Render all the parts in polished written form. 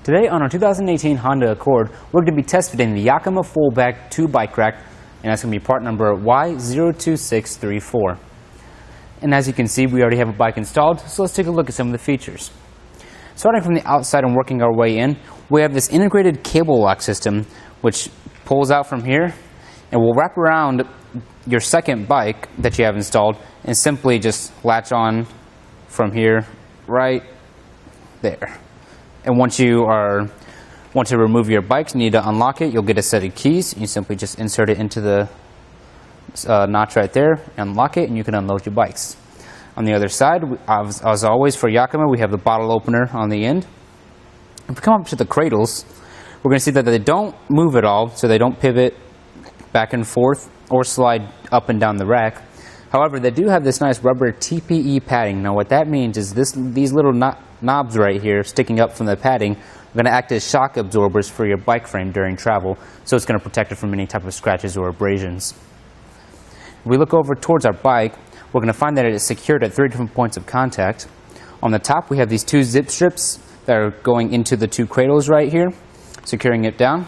Today on our 2018 Honda Accord, we're going to be test fitting the Yakima FullBack 2 bike rack, and that's going to be part number Y02634. And as you can see, we already have a bike installed, so let's take a look at some of the features. Starting from the outside and working our way in, we have this integrated cable lock system which pulls out from here and will wrap around your second bike that you have installed and simply just latch on from here right there. And once you want to remove your bike, you need to unlock it. You'll get a set of keys. You simply just insert it into the notch right there, unlock it, and you can unload your bikes. On the other side, as always for Yakima, we have the bottle opener on the end. If we come up to the cradles, we're going to see that they don't move at all, so they don't pivot back and forth or slide up and down the rack. However, they do have this nice rubber TPE padding. Now what that means is these little knobs right here sticking up from the padding are going to act as shock absorbers for your bike frame during travel, so it's going to protect it from any type of scratches or abrasions. If we look over towards our bike, we're going to find that it is secured at 3 different points of contact. On the top, we have these 2 zip strips that are going into the 2 cradles right here, securing it down.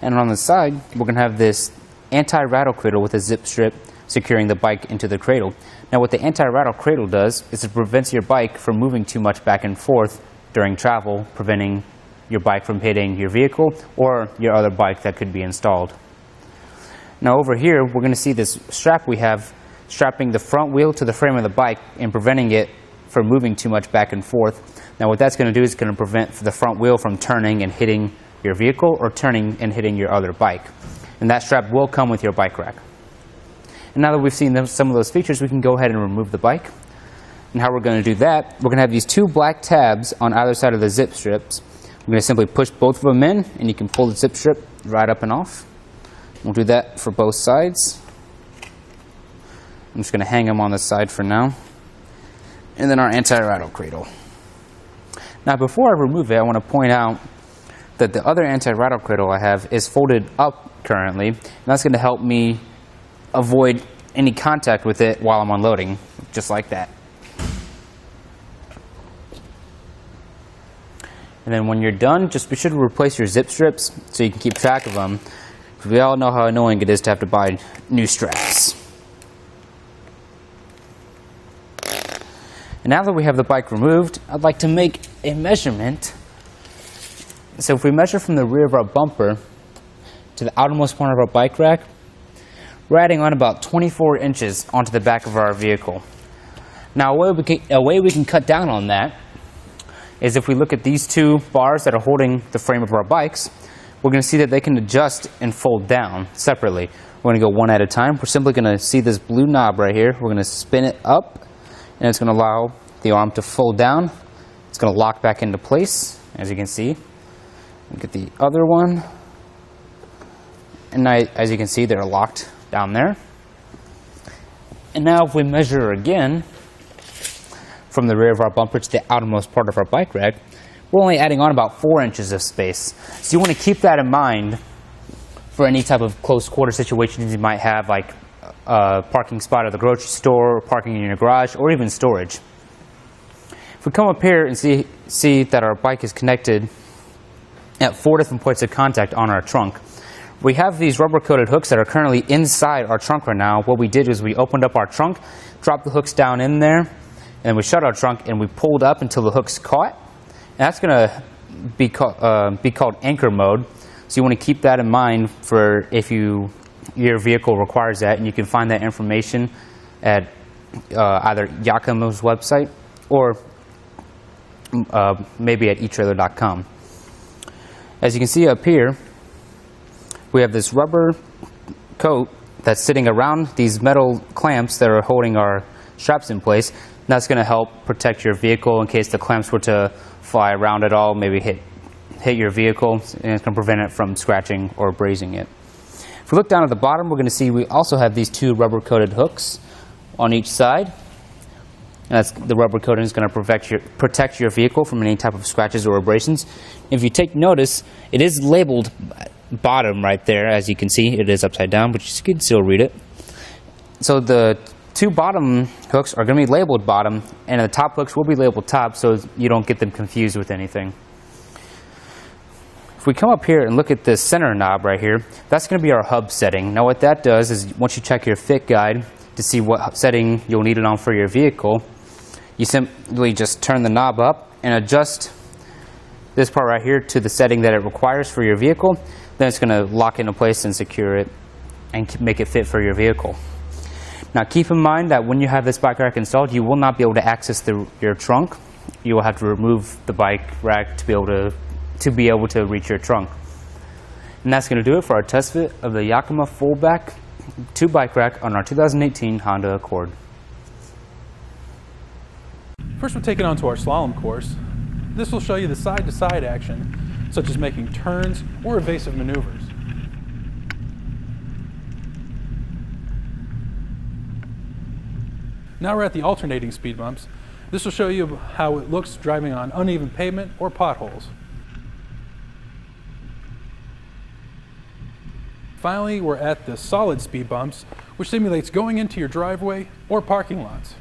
And on the side, we're going to have this Anti-Rattle Cradle with a zip strip securing the bike into the cradle. Now what the Anti-Rattle Cradle does is it prevents your bike from moving too much back and forth during travel, preventing your bike from hitting your vehicle or your other bike that could be installed. Now over here, we're going to see this strap we have strapping the front wheel to the frame of the bike and preventing it from moving too much back and forth. Now what that's going to do is going to prevent the front wheel from turning and hitting your vehicle or turning and hitting your other bike. And that strap will come with your bike rack. And now that we've seen some of those features, we can go ahead and remove the bike. And how we're going to do that, we're going to have these 2 black tabs on either side of the zip strips. We're going to simply push both of them in, and you can pull the zip strip right up and off. We'll do that for both sides. I'm just going to hang them on the side for now. And then our anti-rattle cradle. Now before I remove it, I want to point out that the other anti-rattle cradle I have is folded up currently, and that's going to help me avoid any contact with it while I'm unloading, just like that. And then when you're done, just be sure to replace your zip strips so you can keep track of them, because we all know how annoying it is to have to buy new straps. And now that we have the bike removed, I'd like to make a measurement. So if we measure from the rear of our bumper to the outermost corner of our bike rack, we're adding on about 24 inches onto the back of our vehicle. Now a way we can cut down on that is if we look at these 2 bars that are holding the frame of our bikes, we're going to see that they can adjust and fold down separately. We're going to go one at a time. We're simply going to see this blue knob right here. We're going to spin it up, and it's going to allow the arm to fold down. It's going to lock back into place, as you can see. Look at the other one. And now, as you can see, they're locked down there. And now if we measure again from the rear of our bumper to the outermost part of our bike rack, we're only adding on about 4 inches of space. So you want to keep that in mind for any type of close quarter situations you might have, like a parking spot at the grocery store, or parking in your garage, or even storage. If we come up here and see that our bike is connected at 4 different points of contact on our trunk, we have these rubber-coated hooks that are currently inside our trunk right now. What we did is we opened up our trunk, dropped the hooks down in there, and then we shut our trunk and we pulled up until the hooks caught. And that's going to be called anchor mode. So you want to keep that in mind for if your vehicle requires that, and you can find that information at either Yakima's website or maybe at etrailer.com. As you can see up here, we have this rubber coat that's sitting around these metal clamps that are holding our straps in place. And that's going to help protect your vehicle in case the clamps were to fly around at all, maybe hit your vehicle, and it's going to prevent it from scratching or abrasing it. If we look down at the bottom, we're going to see we also have these 2 rubber-coated hooks on each side. And the rubber coating is going to protect your vehicle from any type of scratches or abrasions. If you take notice, it is labeled bottom right there. As you can see, it is upside down, but you can still read it. So the 2 bottom hooks are going to be labeled bottom, and the top hooks will be labeled top, so you don't get them confused with anything. If we come up here and look at this center knob right here, that's going to be our hub setting. Now what that does is once you check your fit guide to see what setting you'll need it on for your vehicle, you simply just turn the knob up and adjust this part right here to the setting that it requires for your vehicle. Then it's going to lock into place and secure it and make it fit for your vehicle. Now keep in mind that when you have this bike rack installed, you will not be able to access your trunk. You will have to remove the bike rack to be able to reach your trunk. And that's going to do it for our test fit of the Yakima FullBack 2 bike rack on our 2018 Honda Accord. First we'll take it onto our slalom course. This will show you the side-to-side action, such as making turns or evasive maneuvers. Now we're at the alternating speed bumps. This will show you how it looks driving on uneven pavement or potholes. Finally, we're at the solid speed bumps, which simulates going into your driveway or parking lots.